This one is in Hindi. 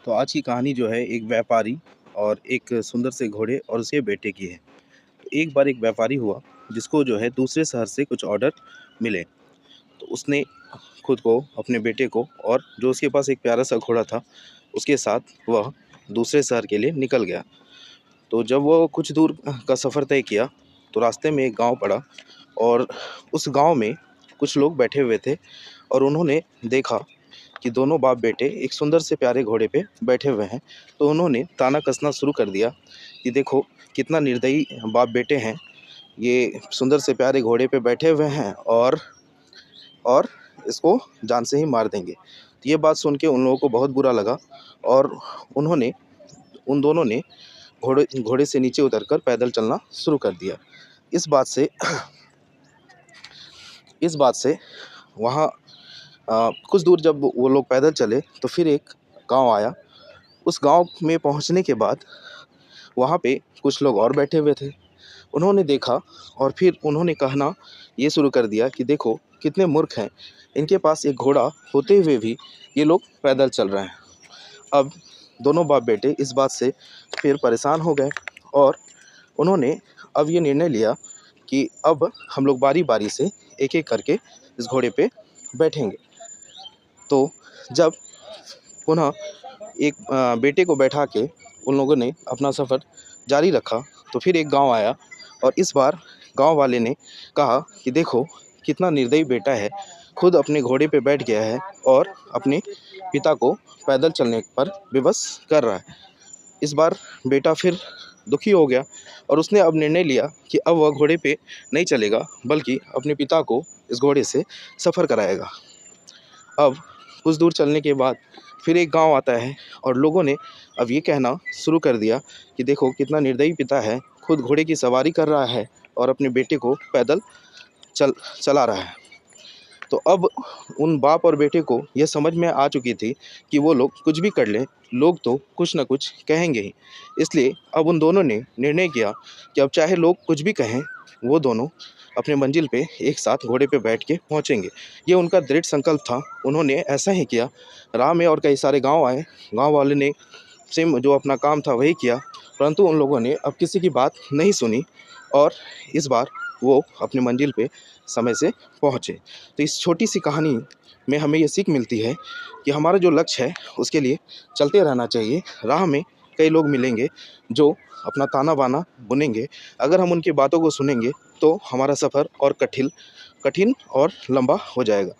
तो आज की कहानी जो है एक व्यापारी और एक सुंदर से घोड़े और उसके बेटे की है। तो एक बार एक व्यापारी हुआ जिसको जो है दूसरे शहर से कुछ ऑर्डर मिले। तो उसने खुद को, अपने बेटे को और जो उसके पास एक प्यारा सा घोड़ा था उसके साथ वह दूसरे शहर के लिए निकल गया। तो जब वो कुछ दूर का सफ़र तय किया तो रास्ते में एक गांव पड़ा और उस गांव में कुछ लोग बैठे हुए थे और उन्होंने देखा कि दोनों बाप बेटे एक सुंदर से प्यारे घोड़े पे बैठे हुए हैं। तो उन्होंने ताना कसना शुरू कर दिया कि देखो कितना निर्दयी बाप बेटे हैं, ये सुंदर से प्यारे घोड़े पे बैठे हुए हैं और इसको जान से ही मार देंगे। तो ये बात सुन के उन लोगों को बहुत बुरा लगा और उन्होंने उन दोनों ने घोड़े घोड़े से नीचे उतरकर पैदल चलना शुरू कर दिया। इस बात से इस बात से वहाँ कुछ दूर जब वो लोग पैदल चले तो फिर एक गांव आया। उस गांव में पहुंचने के बाद वहाँ पे कुछ लोग और बैठे हुए थे। उन्होंने देखा और फिर उन्होंने कहना ये शुरू कर दिया कि देखो कितने मूर्ख हैं, इनके पास एक घोड़ा होते हुए भी ये लोग पैदल चल रहे हैं। अब दोनों बाप बेटे इस बात से फिर परेशान हो गए और उन्होंने अब ये निर्णय लिया कि अब हम लोग बारी बारी से एक एक करके इस घोड़े पे बैठेंगे। तो जब पुनः एक बेटे को बैठा के उन लोगों ने अपना सफ़र जारी रखा तो फिर एक गांव आया और इस बार गांव वाले ने कहा कि देखो कितना निर्दयी बेटा है, खुद अपने घोड़े पे बैठ गया है और अपने पिता को पैदल चलने पर विवश कर रहा है। इस बार बेटा फिर दुखी हो गया और उसने अब निर्णय लिया कि अब वह घोड़े पे नहीं चलेगा बल्कि अपने पिता को इस घोड़े से सफ़र कराएगा। अब कुछ दूर चलने के बाद फिर एक गांव आता है और लोगों ने अब ये कहना शुरू कर दिया कि देखो कितना निर्दयी पिता है, खुद घोड़े की सवारी कर रहा है और अपने बेटे को पैदल चला रहा है। तो अब उन बाप और बेटे को यह समझ में आ चुकी थी कि वो लोग कुछ भी कर लें, लोग तो कुछ ना कुछ कहेंगे ही। इसलिए अब उन दोनों ने निर्णय किया कि अब चाहे लोग कुछ भी कहें, वो दोनों अपने मंजिल पे एक साथ घोड़े पे बैठ के पहुँचेंगे। ये उनका दृढ़ संकल्प था। उन्होंने ऐसा ही किया। राह में और कई सारे गाँव आए, गाँव वाले ने सेम जो अपना काम था वही किया, परंतु उन लोगों ने अब किसी की बात नहीं सुनी और इस बार वो अपनी मंजिल पे समय से पहुँचे। तो इस छोटी सी कहानी में हमें ये सीख मिलती है कि हमारा जो लक्ष्य है उसके लिए चलते रहना चाहिए। राह में कई लोग मिलेंगे जो अपना ताना बाना बुनेंगे। अगर हम उनकी बातों को सुनेंगे तो हमारा सफ़र और कठिन कठिन और लंबा हो जाएगा।